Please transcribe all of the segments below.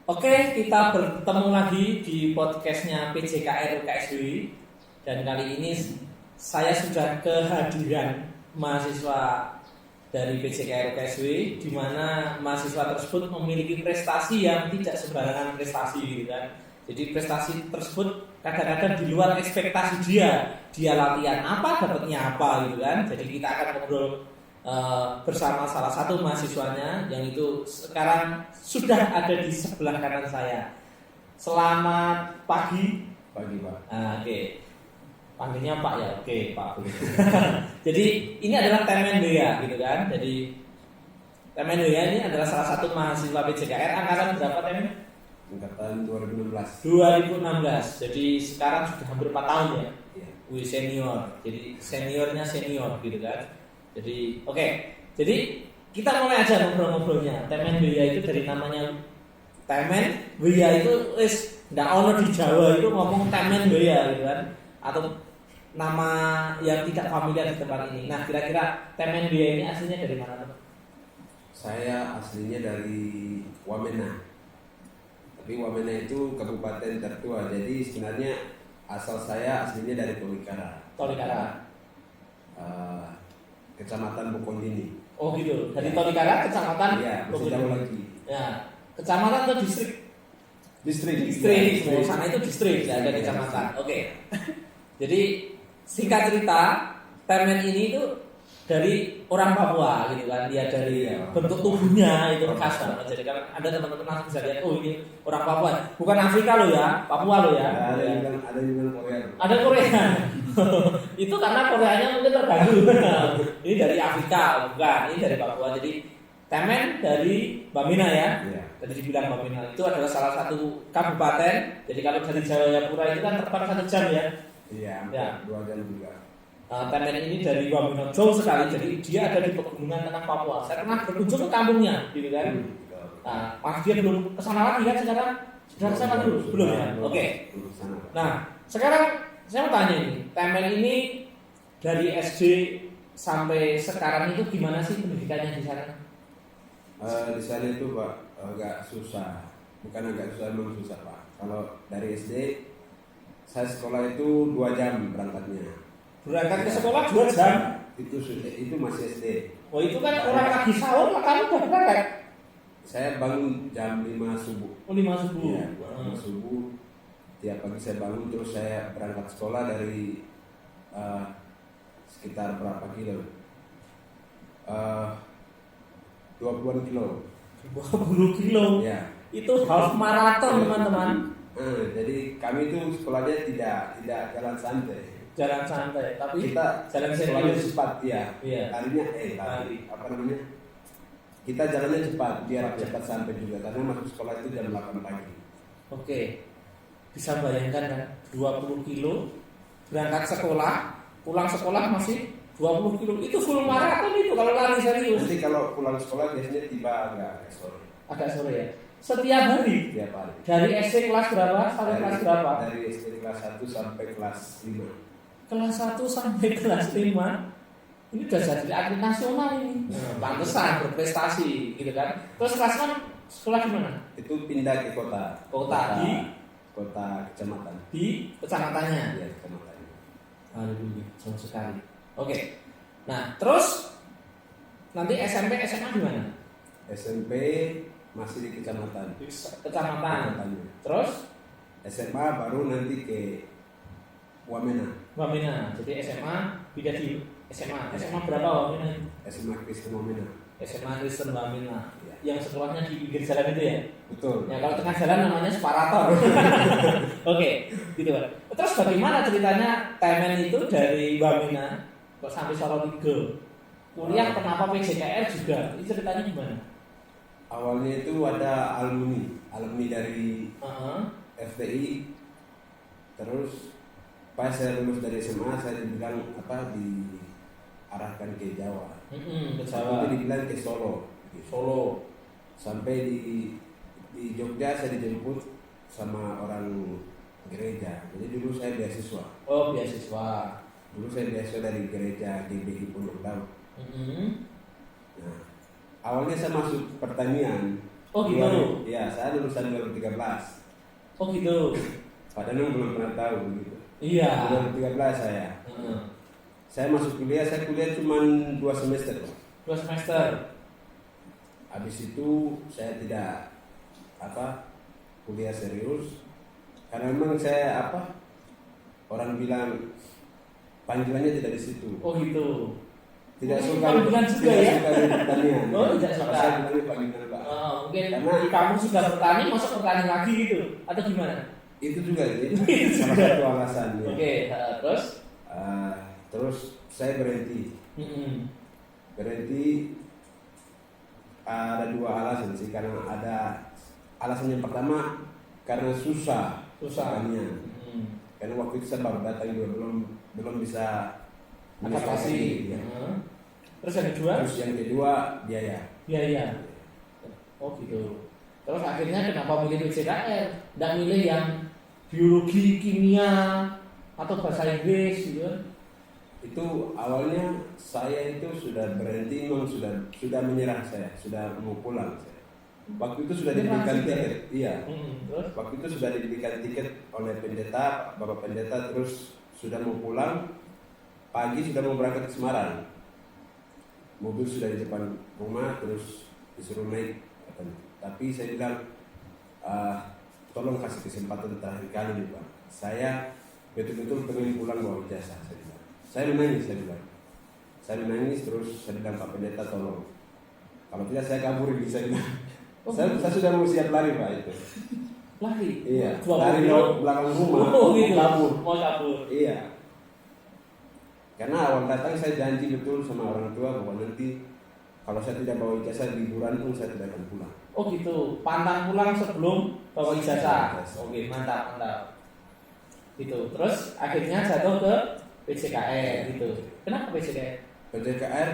Oke, kita bertemu lagi di podcastnya PJKR UKSW. Dan kali ini saya sudah kehadiran mahasiswa dari PJKR UKSW, di mana mahasiswa tersebut memiliki prestasi yang tidak sembarangan prestasi, gitu kan. Jadi prestasi tersebut kadang-kadang di luar ekspektasi dia. Dia latihan apa, dapatnya apa, gitu kan. Jadi kita akan ngobrol bersama salah satu mahasiswanya yang itu sekarang sudah ada di sebelah kanan saya. Selamat pagi. Pagi, Pak. Oke. Panggilnya Pak ya. Oke, Pak. Jadi ini adalah Temen Bea, gitu kan. Jadi Temen Bea ini adalah salah satu mahasiswa PJKR. Angkatan berapa, Temen? Angkatan 2016. 2016. Jadi sekarang sudah hampir 4 tahun ya. Iya. Wih, senior. Jadi seniornya senior, gitu kan. Jadi oke. Jadi kita mulai aja ngobrol-ngobrolnya. Temen Bea itu dari namanya Temen Bea itu nggak ono di Jawa itu ngomong Temen Bea, gitu kan. Atau nama yang tidak familiar di tempat ini. Nah, kira-kira Temen Bea ini aslinya dari mana, tuh? Saya aslinya dari Wamena. Tapi Wamena itu kabupaten tertua. Jadi sebenarnya asal saya aslinya dari Tolikara. Tolikara. Kecamatan Bukondini. Oh gitu. Dari Tolikara, kecamatan. Iya, masih jauh lagi. Ya, kecamatan atau distrik? Distrik. Oh, sana itu distrik, ya, ada kecamatan. Oke. Jadi singkat cerita, Temen ini itu dari orang Papua, gitu kan. Dia dari bentuk tubuhnya itu khas banget. Jadi kan ada teman-teman langsung bisa lihat, oh ini orang Papua. Bukan Afrika loh ya, Papua loh ya. Ada juga Korea. Ada Korea. Itu karena Koreanya mungkin terganggu. Ini dari Afrika, bukan. Ini dari Papua. Jadi Temen dari Bamina ya. Iya. Tadi dibilang Bamina itu adalah salah satu kabupaten. Jadi kalau dari Jayapura itu kan tepat 1 jam ya. Iya, Ya. 2 jam juga. Temen ini dari Bamina jauh sekali. Jadi dia ada di pegunungan tengah Papua. Saya pernah berkunjung ke kampungnya, gitu kan. Nah, pas dia belum kesana lagi kan sekarang. Sudah kesana dulu? Belum ya? Oke. Nah, sekarang saya mau tanya nih, Temen ini dari SD sampai sekarang itu gimana sih pendidikannya di sana? Di sana itu Pak agak susah. Bukan agak susah, memang susah Pak. Kalau dari SD saya sekolah itu 2 jam berangkatnya. Berangkat ke sekolah 2 jam? Itu masih SD. Oh itu kan orang lagi sahur, kamu udah berangkat? Saya bangun jam 5 subuh. Oh 5 subuh. Iya, 5 subuh. Tiap pagi saya bangun terus saya berangkat sekolah dari sekitar berapa kilo? 20-an kilo. 20 kilo. Ya. Itu half maraton teman-teman. Jadi kami itu sekolahnya tidak jalan santai. Jalan santai, tapi Kita jalan sekolahnya serius. cepat ya. Iya. Lari apa namanya? Kita jalannya cepat biar cepat sampai juga karena masuk sekolah itu jam 8 pagi. Oke. Bisa bayangkan kan 20 kilo berangkat sekolah, pulang sekolah masih 20 kilo. Itu full maraton itu kalau lari serius. Nanti kalau pulang sekolah biasanya tiba agak sore. Agak sore ya. Setiap hari. Tiap hari. Dari SD kelas berapa sampai kelas berapa? Dari SD kelas 1 sampai kelas 5. Kelas 1 sampai kelas 5. Ini udah jadi atlet nasional ini. Pantesan berprestasi gitu kan. Terus kelas 6 sekolah di mana? Itu pindah ke kota. Kota di kota kecamatan. Di kecamatannya. Iya, kecamatannya. Aduh, jauh sekali. Oke. Nah, terus nanti SMP, SMA di mana? SMP masih di kecamatan. Kecamatan. Terus SMA baru nanti ke Wamena. Wamena. Jadi SMA pindah di SMA. SMA berapa Wamena? SMA Kristen Wamena. SMA Kristen Wamena. Ya. Yang sekolahnya di pinggir jalan itu ya? Betul. Ya kalau tengah jalan namanya separator. Oke, gitu Pak. Terus bagaimana ceritanya Temen itu dari Wamena kok sampai Salatiga? Kuliah kenapa PJKR juga? Ini ceritanya gimana? Awalnya itu ada alumni dari FTI. Terus pas saya lulus dari SMA saya dibilang diarahkan ke Jawa. Ke Jawa. Jawa. Itu dibilang ke Solo. Solo. Sampai di Jogja saya dijemput sama orang gereja. Jadi dulu saya beasiswa. Oh, beasiswa. Dulu saya beasiswa dari gereja GBI Pondok Daud. Nah, awalnya saya masuk pertanian. Oh gitu. Iya, saya lulusan 2013. Oh gitu. Padahal belum pernah tahu gitu. Iya. 2013 saya. Saya masuk kuliah, saya kuliah cuma 2 semester. 2 semester. Habis itu saya tidak kuliah serius karena memang saya orang bilang panggilannya tidak di situ. Oh gitu. Tidak Mungkin suka panggilan juga tidak ya? suka di pertanian. Oh, tidak suka. Saya bilangnya panggilan Pak. Mungkin Karena- di kamu sudah bertani, masuk bertani lagi gitu atau gimana? Itu juga itu salah satu alasan ya. Oke, terus? Terus saya berhenti. Berhenti ada 2 alasan sih, karena ada alasan yang pertama karena susah pertanian. Karena waktu itu saya baru datang juga belum bisa Adaptasi. ya. Terus yang kedua? Terus yang kedua biaya. Iya. Oh gitu. Terus akhirnya kenapa milih PCKR? Nggak milih yang biologi, kimia, atau bahasa Inggris gitu? Itu awalnya saya itu sudah berhenti, memang sudah menyerah, saya sudah mau pulang saya. Waktu itu sudah diberikan tiket, iya. Terus? Waktu itu sudah diberikan tiket oleh pendeta, bapak pendeta, terus sudah mau pulang. Pagi sudah mau berangkat ke Semarang. Mobil sudah di depan rumah, terus disuruh naik. Tapi saya bilang, tolong kasih kesempatan terakhir kali nih Pak. Saya betul-betul pengen pulang bawa ijazah. Saya menangis, saya menangis terus saya bilang Pak Pendeta tolong. Kalau tidak saya kabur ini, saya bilang. Saya sudah mau siap lari Pak itu. Lari? Iya. 20 Lari kilo? belakang rumah. Oh gitu. Kabur. Mau kabur. Iya. Karena awal datang saya janji betul sama orang tua bahwa nanti kalau saya tidak bawa ijazah liburan pun saya tidak akan pulang. Oh gitu. Pantang pulang sebelum bawa ijazah. Oke, mantap. Gitu. Terus akhirnya jatuh ke PCKR gitu. Kenapa PCKR? PCKR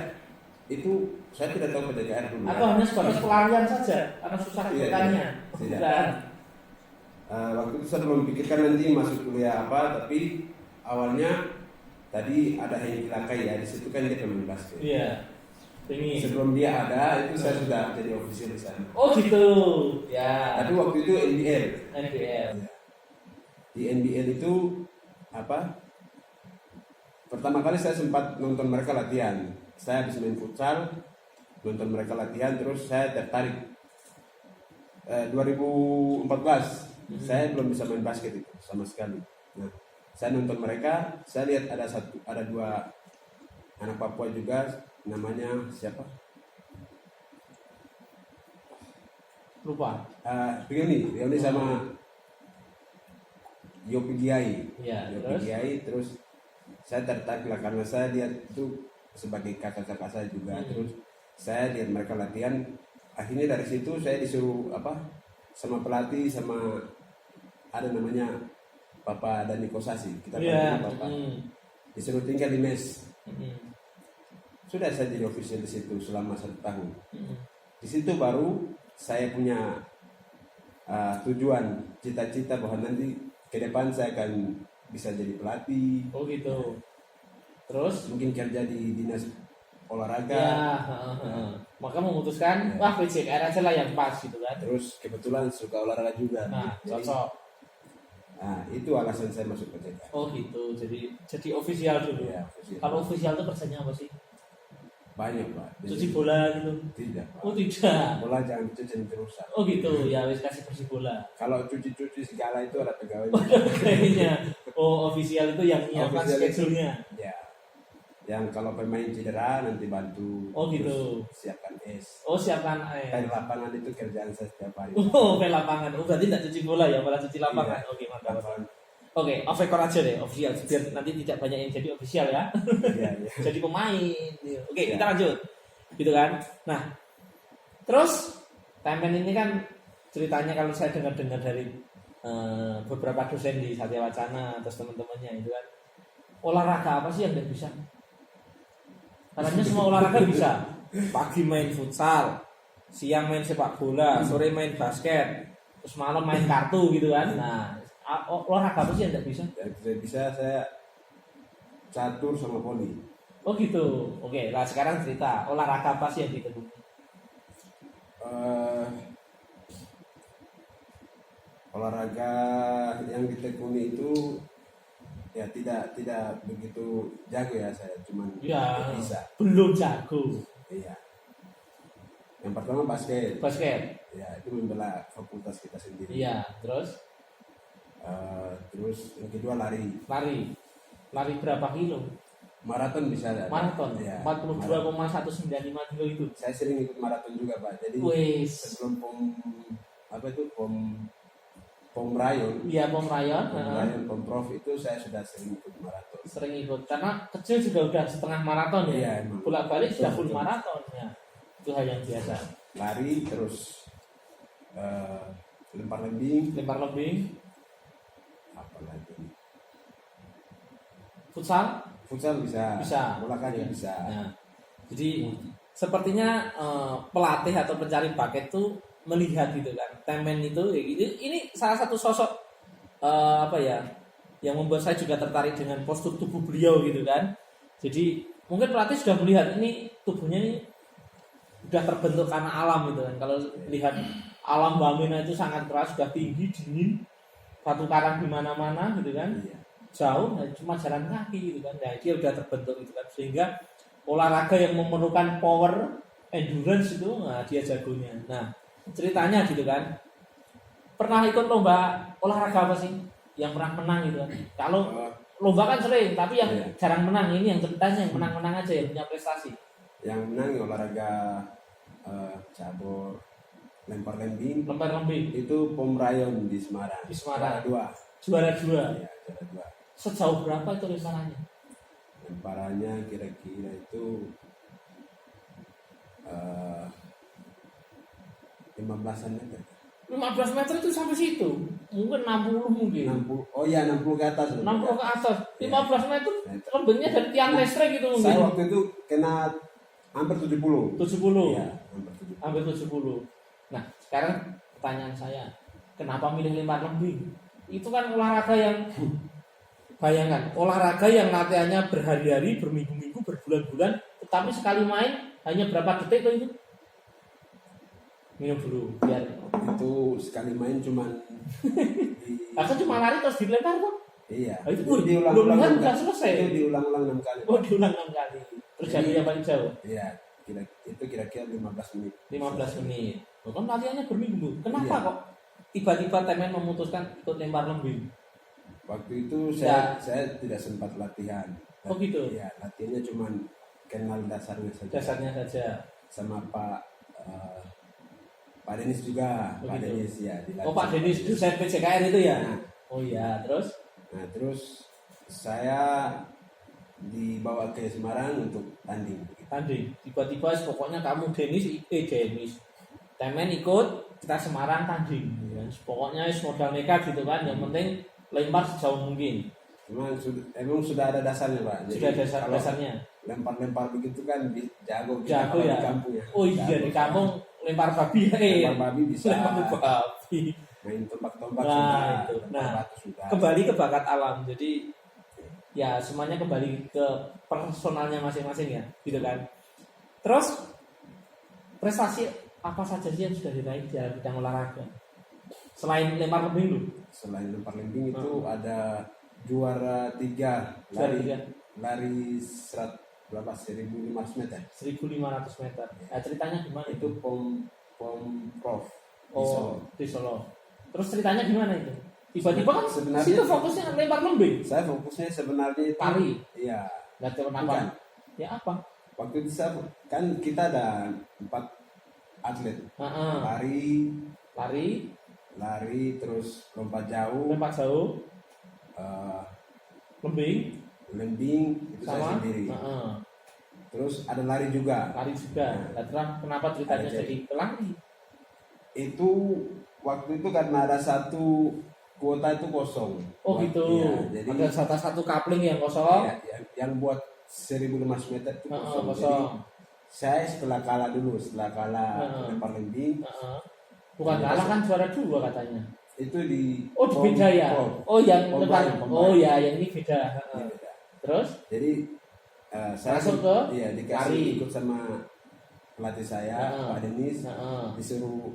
itu saya tidak tahu PCKR dulu. Atau hanya sebatas pelarian saja karena susah ceritanya? Tidak. Bukan. Waktu itu saya belum pikirkan nanti masuk kuliah apa, tapi awalnya tadi ada Henki Lakai ya, di situ kan dia pemain basket. Iya. Ini. Sebelum dia ada itu saya sudah jadi official di sana. Oh gitu. Ya. Tapi waktu itu NBL. NBL. Di NBL itu pertama kali saya sempat nonton mereka latihan. Saya habis main futsal, nonton mereka latihan, terus saya tertarik. 2014 saya belum bisa main basket itu sama sekali. Nah, saya nonton mereka, saya lihat ada 2 anak Papua juga, namanya siapa? Lupa. Rioni sama Yopi Giai. Iya. Yopi Giai, terus saya tertarik lah karena saya lihat itu sebagai kakak-kakak saya juga. Terus saya lihat mereka latihan. Akhirnya dari situ saya disuruh sama pelatih, sama ada namanya Bapak Dani Kosasi, kita panggil Bapak. Disuruh tinggal di mes. Sudah saya jadi official di situ selama 1 tahun. Di situ baru saya punya tujuan, cita-cita bahwa nanti ke depan saya akan bisa jadi pelatih. Oh gitu. Terus Mungkin kerja di dinas olahraga. Ya, maka memutuskan wah PCKR aja lah yang pas gitu kan. Terus kebetulan suka olahraga juga. Nah, Jadi, cocok. itu alasan saya masuk PCKR. Oh gitu. Jadi official dulu. Ya, official. Kalau official itu kerjanya apa sih? Banyak Pak. Cuci bola gitu. Tidak Pak. Oh tidak. Bola jangan cuci nanti rusak. Oh gitu. Ya wis kasih bersih bola. Kalau cuci-cuci segala itu ada pegawai. Kayaknya. Oh official itu yang nyiapkan Official itu- schedule-nya. Ya. Yang kalau pemain cedera nanti bantu. Oh, gitu. Terus siapkan es. Oh siapkan Kain lapangan itu kerjaan saya setiap hari. Oh main lapangan. Oh berarti tidak cuci bola ya, malah cuci lapangan. Iya. Oke mantap. Lapangan. Oke, off record aja deh, official. Biar nanti tidak banyak yang jadi official ya. Iya, iya. Jadi pemain. Oke, Ya. kita lanjut. Gitu kan. Nah, terus timeline ini kan ceritanya kalau saya dengar-dengar dari beberapa dosen di Satya Wacana terus teman-temannya itu kan, olahraga apa sih yang tidak bisa? Katanya semua olahraga bisa. Pagi main futsal, siang main sepak bola, sore main basket, terus malam main kartu gitu kan. Nah, olahraga apa sih yang tidak bisa? Yang tidak bisa saya catur sama voli. Oh gitu. Oke, lah sekarang cerita olahraga apa sih yang ditekuni? olahraga yang ditekuni itu ya tidak begitu jago ya, saya cuman Ya, bisa. belum jago. Iya. Yang pertama basket. Ya, itu membela fakultas kita sendiri. Iya, terus Terus yang kedua lari. lari berapa kilo? Maraton bisa ada. Maraton. Ya, 42,195 kilo itu. saya sering ikut maraton juga, Pak. Jadi Wes. sebelum pom rayon. Iya, pom rayon. Pom prof itu saya sudah sering ikut maraton. Sering ikut karena kecil juga udah setengah maraton ya. Iya, emang. Bolak-balik sudah full Betul. maraton ya. Itu hal yang biasa. Lari terus lempar lembing, Lempar lembing, apa lagi? futsal bisa. bisa. Bola kaki Iya. bisa. Nah, jadi sepertinya pelatih atau pencari bakat itu melihat gitu kan, temen itu ya gitu. Ini salah satu sosok apa ya, yang membuat saya juga tertarik dengan postur tubuh beliau gitu kan. Jadi mungkin pelatih sudah melihat ini tubuhnya ini sudah terbentuk karena alam gitu kan. Kalau lihat alam Wamena itu sangat keras, sudah tinggi, dingin, batu karang di mana-mana gitu kan, Iya. jauh, nah, cuma jalan kaki gitu kan. Nah, dia udah terbentuk gitu kan, sehingga olahraga yang memerlukan power, endurance itu, nah dia jagonya. Nah, ceritanya gitu kan, pernah ikut lomba olahraga apa sih yang pernah menang gitu kan? Kalau Oh, lomba kan sering, tapi yang Iya. jarang menang, ini yang ceritanya yang menang-menang aja, yang punya prestasi. yang menang olahraga cabur lempar lembing Lempar lembing, itu pom rayon di Semarang. Di Semarang. Juara 2. juara 2. Ya, juara 2. Sejauh berapa itu lemparannya? Lemparannya kira-kira itu 15-an meter. 15 meter itu sampai situ. Mungkin 60 mungkin. 60. Oh iya, 60 ke atas. 60 ke atas. Iya. 15 meter lembengnya dari tiang listrik gitu mungkin. Saya waktu itu kena hampir 70. 70. Iya, hampir 70. Hampir 70. Nah, sekarang pertanyaan saya, kenapa milih lempar lembing? Itu kan olahraga yang bayangkan, olahraga yang latihannya berhari-hari, berminggu-minggu, berbulan-bulan, tetapi sekali main hanya berapa detik tuh itu? Minum dulu biar. Itu sekali main cuman Aku cuma lari terus dilempar tuh. Iya. Ah, itu Itu belum lihat 6 udah kali. selesai. Itu diulang-ulang 6 kali. Oh, diulang 6 kali. Terus Jadi- jadinya paling jauh. Iya, itu kira-kira 15 menit. 15 menit. Oh, kan latihannya berminggu. Kenapa Iya. kok tiba-tiba temen memutuskan ikut lempar lembing? Waktu itu Ya. saya tidak sempat latihan. Oh, gitu? Iya, latihannya cuman kenal dasarnya saja. Dasarnya saja. Sama Pak Denis juga. Oh, Pak gitu. Denis ya. dilatih Oh, Pak sama Denis dosen PJKR itu ya? Nah, Oh iya, terus terus saya dibawa ke Semarang untuk tanding. tanding. Tiba-tiba pokoknya kamu Denis, temen ikut, kita Semarang tanding. Ya, pokoknya modal nekat gitu kan. Yang penting lempar sejauh mungkin. Cuma emang sudah ada dasarnya, Pak. Jadi Sudah ada kalau dasarnya. lempar-lempar begitu kan jago kita Jago kalau ya. di kampung ya. Oh iya, Jago. di kampung lempar babi. Lempar babi bisa. Lempar babi. Main tombak-tombak Nah, sudah. itu. lempar Nah, batu sudah. Kembali ke bakat alam. Jadi ya semuanya kembali ke personalnya masing-masing ya, gitu kan. Terus prestasi apa saja sih yang sudah diraih di dalam bidang olahraga? Selain lempar lembing lu, Selain lempar lembing itu ada juara 3 juara lari 3 lari 1500 meter. 1.500 meter. Nah, ceritanya gimana itu? Itu pom prof di Solo. Oh, di Solo. Terus ceritanya gimana itu? Tiba-tiba kan Sebenarnya- situ fokusnya lempar lembing. Saya fokusnya sebenarnya itu Lari. Iya. Nggak tahu Bukan. kenapa. Ya apa? Waktu itu kan kita ada 4 atlet. Heeh. Lari, Lari, terus lompat jauh, lempar jauh, eh, lembing, lembing itu saya sama sendiri. heeh, Terus ada lari juga. lari juga. Nah, terus kenapa ceritanya Ada jadi lari? Itu waktu itu karena ada satu kuota itu kosong. Oh gitu. Iya, jadi Ada satu coupling yang kosong. ya, yang buat 1500 meter itu Heeh, kosong. kosong. Jadi saya setelah kalah Heeh. lempar lembing Heeh. Bukan kalah kan juara 2 katanya. itu di Oh beda ya. Oh yang Pom lempar. Rayon, Pom Oh Rayon. ya yang ini beda. Heeh. Iya, beda. Terus Jadi saya Masuk ke iya, dikasih lari. ikut sama pelatih saya Heeh. Pak Denis, heeh. disuruh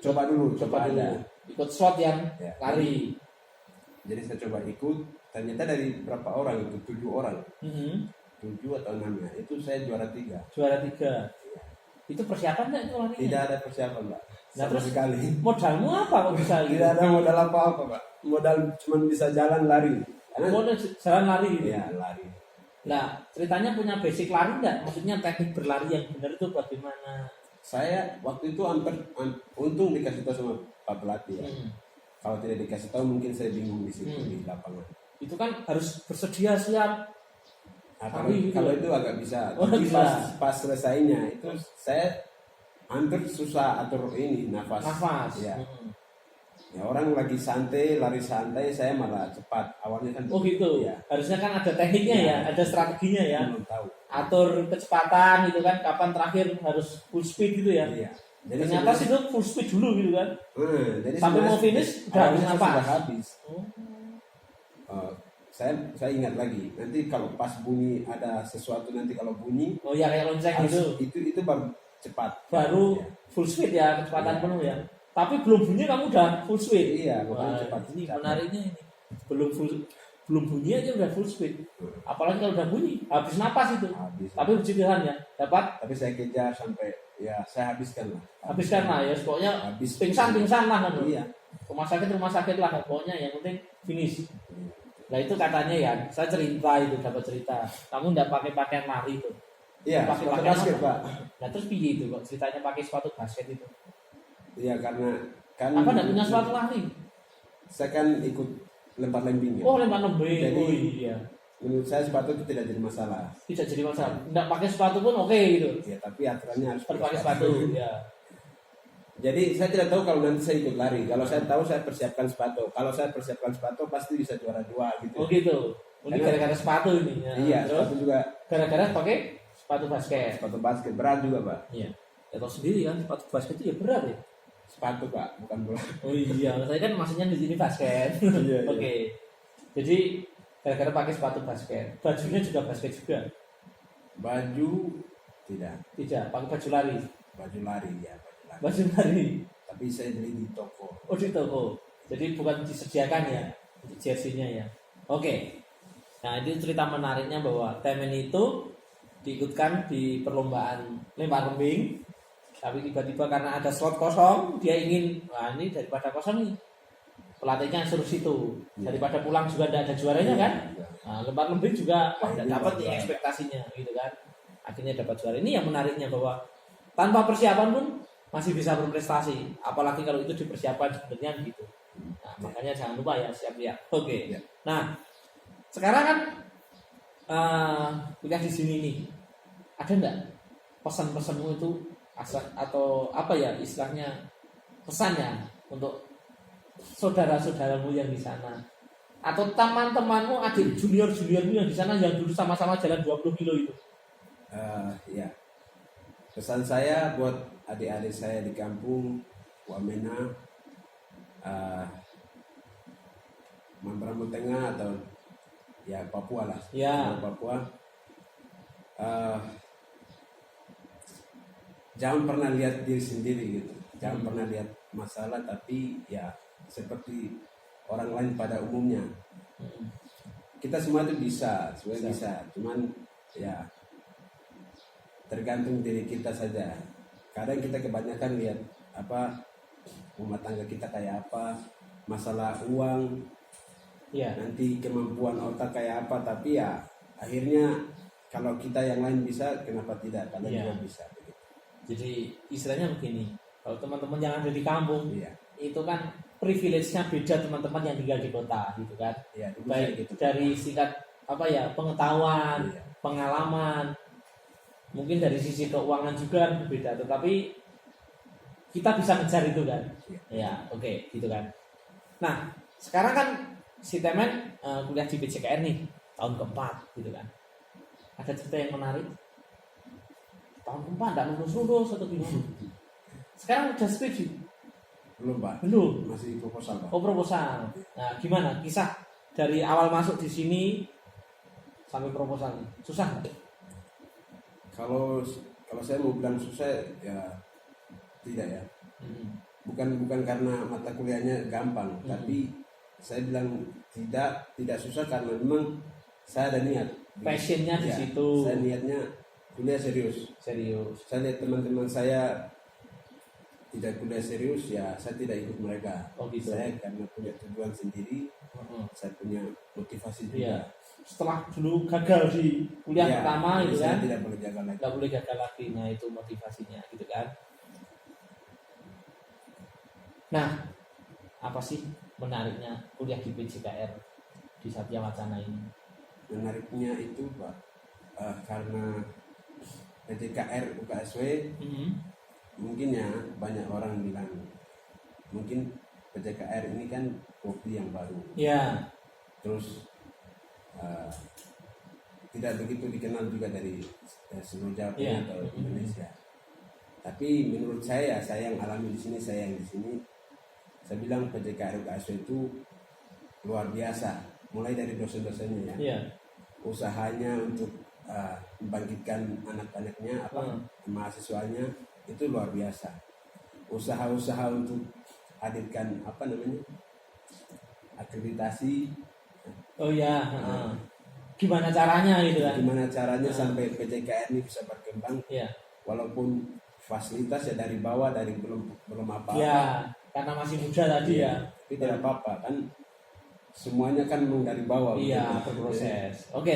coba dulu Coba dulu. ada. ikut slot yang Ya. lari. Jadi saya coba ikut, ternyata dari berapa orang itu 7 orang, Mhm. 7 atau 6 ya, itu saya juara 3. Juara 3. Itu persiapan nggak itu larinya? Tidak ada persiapan Pak, Nah, sama terus sekali. modalmu apa kok bisa gitu? Tidak ada modal apa-apa Pak, modal cuma bisa jalan lari. Karena Modal jalan lari gitu. ya lari. Nah, ceritanya punya basic lari nggak? Maksudnya teknik berlari yang benar itu bagaimana? Saya waktu itu untung dikasih tahu sama Pak pelatih ya. Hmm. Kalau tidak dikasih tahu mungkin saya bingung di situ Hmm. di lapangan. Itu kan harus bersedia siap. Nah, Lari gitu kalau ya? itu agak bisa. Oh, Tapi bisa. pas selesainya itu saya hampir susah atur ini nafas. Nafas. Ya. Hmm. Ya orang lagi santai, lari santai, saya malah cepat. Awalnya kan Oh gitu. Ya, Harusnya kan ada tekniknya ya, ada strateginya ya. belum tahu. Atur kecepatan gitu kan, kapan terakhir harus full speed gitu ya. Iya. Jadi Ternyata sih itu full speed dulu gitu kan. jadi Sampai mau sebenarnya finish udah habis awalnya nafas. sudah habis. Oh. Saya ingat lagi. Nanti kalau pas bunyi ada sesuatu nanti kalau bunyi Oh ya kayak lonceng harus gitu. itu baru cepat. Baru Ya. full speed ya, kecepatan Iya. penuh ya. Tapi belum bunyi kamu udah full speed. Iya, Wah, makanya cepat. ini Cepat. menariknya ini. Belum bunyi aja udah full speed. Apalagi kalau udah bunyi, habis napas itu. Habis. Tapi puji Tuhan ya, dapat Tapi saya kejar sampai ya saya habiskan lah. habiskan lah ya, pokoknya Habis. pingsan lah kan. Iya. Rumah sakit lah, pokoknya yang penting finish. Iya. Nah itu katanya ya, saya cerita itu dapat cerita. Kamu nggak pakai pakaian lari itu. Iya, Pakai sepatu pakaian basket apa? Pak. Nah terus piye itu kok ceritanya pakai sepatu basket itu? Iya karena kan. Apa nggak punya sepatu lari? Saya kan ikut lempar lembing ya. Oh lempar lembing. Jadi- Oh iya. Menurut saya sepatu itu tidak jadi masalah. Tidak jadi masalah. Nggak pakai sepatu pun oke gitu. Ya tapi aturannya harus Harus pakai sepatu. Ya. Jadi saya tidak tahu kalau nanti saya ikut lari. Kalau saya tahu saya persiapkan sepatu. Kalau saya persiapkan sepatu pasti bisa juara 2 gitu. Oh gitu. Ini Karena- gara-gara sepatu ini. Ya. Iya, Terus sepatu juga gara-gara pakai sepatu basket. sepatu basket berat juga Pak. Iya. Ya tahu sendiri kan sepatu basket itu ya berat ya. Sepatu Pak, bukan bola. Oh iya, saya kan maksudnya di sini basket. Iya, iya. Oke. Jadi gara-gara pakai sepatu basket, bajunya juga basket juga. Baju tidak, Tidak, pakai baju lari. baju lari ya, baju lari. Baju lari. Tapi saya beli di toko. Oh di toko. Jadi bukan disediakan ya untuk jersey-nya ya. Oke. Nah, itu cerita menariknya bahwa Temen itu diikutkan di perlombaan lempar lembing. Tapi tiba-tiba karena ada slot kosong, dia ingin, wah ini daripada kosong nih, pelatihnya suruh situ. Iya. Daripada pulang juga tidak ada juaranya kan. Iya. Nah, lempar lembing juga wah tidak Ini dapat nih juara. ekspektasinya gitu kan. Akhirnya dapat juara. Ini yang menariknya bahwa tanpa persiapan pun masih bisa berprestasi. Apalagi kalau itu dipersiapkan sebenarnya gitu. Nah, makanya jangan lupa ya siap-siap. Oke. Iya. Nah, sekarang kan kuliah di sini nih. Ada enggak pesan-pesanmu itu atau apa ya istilahnya pesannya untuk saudara-saudaramu yang di sana atau teman-temanmu adik junior-juniormu yang di sana yang dulu sama-sama jalan 20 kilo itu. Ya. Pesan saya buat adik-adik saya di kampung Wamena, Mambramo Tengah atau ya Papua lah. Ya. Papua. Jangan pernah lihat diri sendiri gitu. Jangan pernah lihat masalah tapi ya seperti orang lain pada umumnya. Kita semua itu bisa, sebenarnya bisa. Cuman ya tergantung diri kita saja. Kadang kita kebanyakan lihat apa rumah tangga kita kayak apa, masalah uang, Ya. nanti kemampuan otak kayak apa, tapi ya akhirnya kalau kita yang lain bisa, kenapa tidak? Kalian Iya. juga bisa. Begitu. Jadi istilahnya begini, kalau teman-teman yang ada di kampung Iya, itu kan privilege-nya beda teman-teman yang tinggal di kota gitu kan. iya. Dulu Baik saya gitu. dari singkat apa ya pengetahuan, Iya. pengalaman, mungkin dari sisi keuangan juga berbeda. Tetapi kita bisa ngejar itu kan. Ya, oke, gitu kan. Nah, sekarang kan si Temen kuliah di PJKR nih tahun keempat gitu kan. Ada cerita yang menarik. Tahun keempat tidak lulus atau gimana? Sekarang udah skripsi? Belum Pak, Belum. masih proposal Pak. Oh proposal. Nah gimana kisah dari awal masuk di sini sampai proposal? Susah nggak? Kalau saya mau bilang susah ya tidak ya. Hmm. bukan karena mata kuliahnya gampang, tapi saya bilang tidak susah karena memang saya ada niat. Passionnya di Ya, situ. saya niatnya kuliah serius. Saya lihat teman-teman saya tidak kuliah serius, ya saya tidak ikut mereka. Oh gitu. Saya karena punya tujuan sendiri, saya punya motivasi juga. Iya. Setelah dulu gagal di kuliah Ya, pertama gitu saya kan, tidak boleh gagal lagi. nggak boleh gagal lagi. Nah itu motivasinya gitu kan. Nah, apa sih menariknya kuliah di PJKR di Satya Wacana ini? Menariknya itu Pak, karena PJKR UKSW mungkin ya banyak orang bilang mungkin PJKR ini kan kopi yang baru. Ya. Terus tidak begitu dikenal juga dari seluruh Jawa Tengah atau Indonesia. Tapi menurut saya yang alami di sini, saya yang di sini, saya bilang PJKR UKSW itu luar biasa. Mulai dari dosen-dosennya ya, usahanya untuk membangkitkan anak-anaknya, mahasiswanya itu luar biasa. Usaha-usaha untuk hadirkan akreditasi. Oh ya. Gimana caranya gitu kan? Gimana caranya sampai PJKR ini bisa berkembang? Ya. Walaupun fasilitas ya dari bawah, dari belum apa-apa. Ya, karena masih muda tadi ya. Tapi tidak apa-apa kan, semuanya kan dari bawah. Iya, berproses. Oke.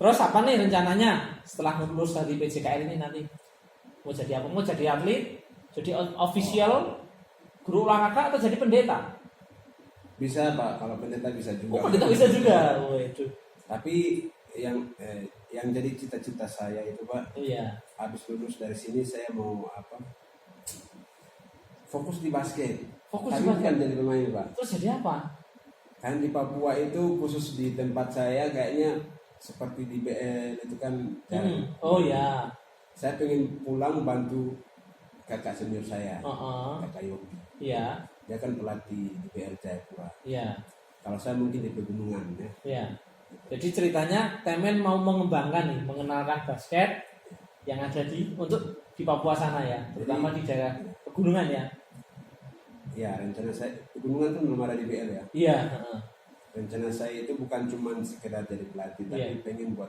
Terus apa nih rencananya setelah lulus dari PJKR ini nanti? Mau jadi apa? Mau jadi atlet? Jadi official guru olahraga atau jadi pendeta? Bisa Pak, kalau pendeta bisa juga. Oh, pendeta bisa juga. Waduh. Tapi yang jadi cita-cita saya itu Pak, habis lulus dari sini saya mau fokus di basket. Fokus di basket. Bukan jadi pemain Pak. Terus jadi apa? Kan di Papua itu khusus di tempat saya kayaknya seperti di BL itu kan. Oh ya. Saya pengen pulang bantu kakak senior saya, kakak Yogi. Iya. Dia kan pelatih di BL Jayapura. Iya. Kalau saya mungkin di pegunungan ya. Iya. Jadi ceritanya Temen mau mengembangkan nih, mengenalkan basket yang ada untuk di Papua sana ya, terutama di daerah pegunungan ya. Iya, rencana saya pegunungan kan belum ada di BL ya. Iya. Rencana saya itu bukan cuma sekedar jadi pelatih, tapi pengen buat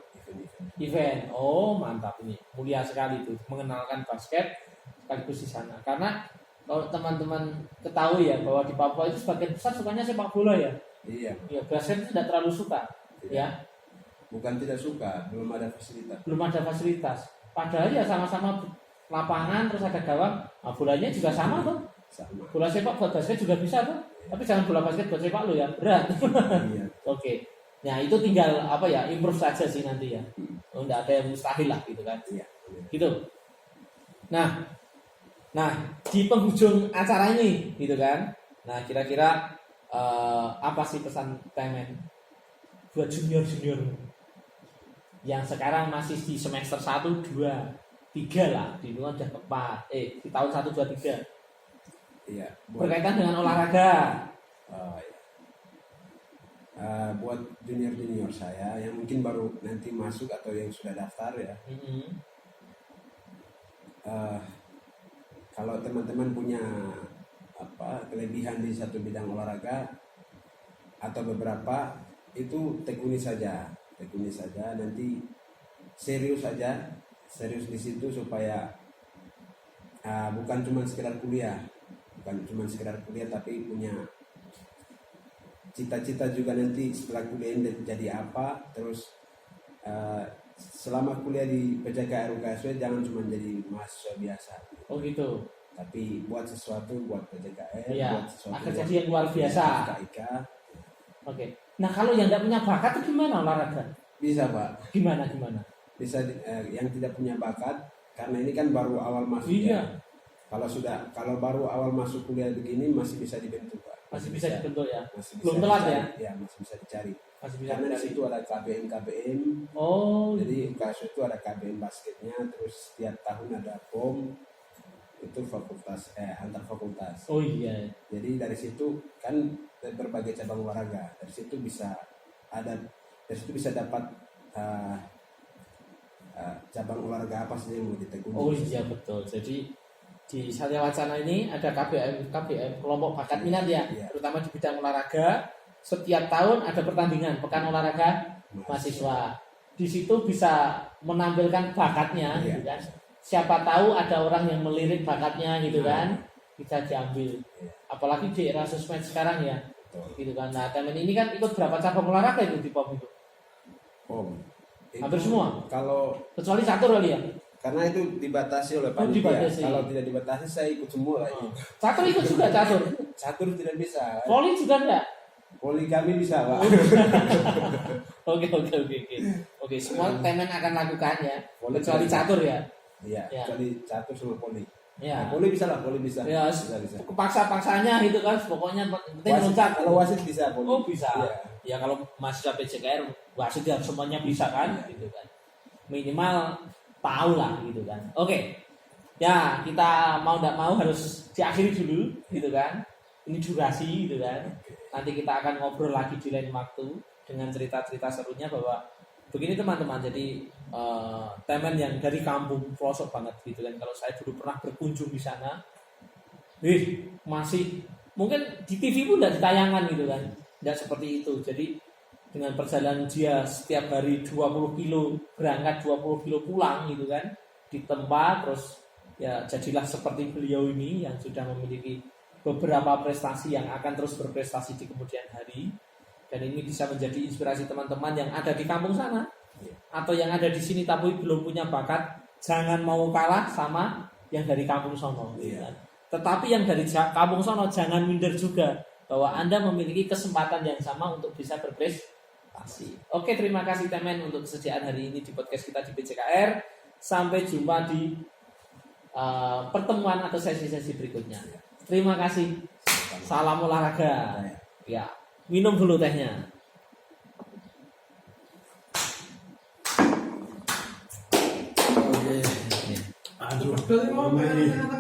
event. Oh mantap ini, mulia sekali itu mengenalkan basket sekaligus di sana. Karena kalau teman-teman ketahui ya bahwa di Papua itu sebagian besar sukanya sepak bola ya. Iya. Ya basket itu tidak terlalu suka. Tidak. Ya. Bukan tidak suka, belum ada fasilitas. Padahal ya sama-sama lapangan terus ada gawang, bolanya juga sama tuh. Sama. Bola sepak buat basket juga bisa tuh. Tapi jangan bola basket buat sepak lo ya, berat. Iya. Oke. Nah, itu tinggal improve saja sih nanti ya. Enggak ada yang mustahil lah gitu kan. Iya. Gitu. Nah, di penghujung acara ini gitu kan. Nah, kira-kira apa sih pesan Temen buat junior yang sekarang masih di semester 1, 2, 3 lah, di luar udah keempat, di tahun 1, 2, 3. Iya. Berkaitan dengan olahraga. Buat junior saya yang mungkin baru nanti masuk atau yang sudah daftar ya. Kalau teman-teman punya kelebihan di satu bidang olahraga atau beberapa, itu tekuni saja nanti serius di situ supaya bukan cuma sekedar kuliah tapi punya cita-cita juga nanti setelah kuliah jadi apa. Terus selama kuliah di PJKR UKSW jangan cuma jadi mahasiswa biasa. Oh gitu. Tapi buat sesuatu buat PJKR, buat sesuatu akan jadi yang luar biasa. Oke. Nah kalau yang tidak punya bakat itu gimana olahraga? Bisa Pak. Gimana? Bisa yang tidak punya bakat, karena ini kan baru awal masuk. Iya. Kalau baru awal masuk kuliah begini masih bisa dibentuk Pak. Masih bisa dibentuk ya. Belum telat ya? Ya masih bisa dicari. Karena di situ ada KBM. Oh. Jadi UKSW itu ada KBM basketnya, terus setiap tahun ada POM. Itu fakultas antar fakultas. Oh iya. Jadi dari situ kan berbagai cabang olahraga. Dari situ bisa dapat cabang olahraga apa saja yang mau ditekuni. Oh iya betul. Jadi di Satya Wacana ini ada KBM kelompok bakat minat ya, Iya. terutama di bidang olahraga. Setiap tahun ada pertandingan pekan olahraga mahasiswa. Di situ bisa menampilkan bakatnya, Iya. gitu kan. Siapa tahu ada orang yang melirik bakatnya, gitu kan, bisa diambil. Apalagi di era sosmed sekarang ya, gitu kan. Nah, temen ini kan ikut berapa cabang olahraga itu di POM itu? Hampir semua? Kalau Kecuali catur kali ya. karena itu dibatasi oleh Oh, panitia. dibatasi. Kalau tidak dibatasi saya ikut semua. Catur ikut juga catur. Catur tidak bisa. Voli juga enggak? Voli kami bisa, Pak. Oke. Oke, semua temen akan lakukan ya. Voli Kecuali bisa. catur ya. Iya, Ya. kecuali catur sama voli. Ya. Nah, voli bisa lah, voli bisa. Ya, bisa. kepaksa-paksanya itu kan pokoknya penting Wasit, loncat. kalau wasit bisa voli. Oh, bisa. Iya. Ya kalau mahasiswa PJKR wasit ya semuanya bisa kan, gitu kan. Minimal tahu lah gitu kan. Oke. Ya, kita mau tidak mau harus diakhiri dulu gitu kan. Ini durasi gitu kan. Nanti kita akan ngobrol lagi di lain waktu dengan cerita-cerita serunya bahwa begini teman-teman. Jadi temen yang dari kampung pelosok banget gitu kan. Kalau saya dulu pernah berkunjung di sana, masih mungkin di TV pun tidak ditayangkan gitu kan. Tidak seperti itu. Jadi dengan perjalanan dia setiap hari 20 kilo berangkat, 20 kilo pulang gitu kan, di tempat, terus ya jadilah seperti beliau ini yang sudah memiliki beberapa prestasi yang akan terus berprestasi di kemudian hari. Dan ini bisa menjadi inspirasi teman-teman yang ada di kampung sana atau yang ada di sini tapi belum punya bakat. Jangan mau kalah sama yang dari kampung sono gitu kan. Tetapi yang dari kampung sono jangan minder juga, bahwa Anda memiliki kesempatan yang sama untuk bisa berprestasi. Oke, terima kasih temen untuk kesediaan hari ini di podcast kita di PJKR. Sampai jumpa di pertemuan atau sesi-sesi berikutnya. Terima kasih. Salam olahraga. Ya, minum dulu tehnya. Aduh.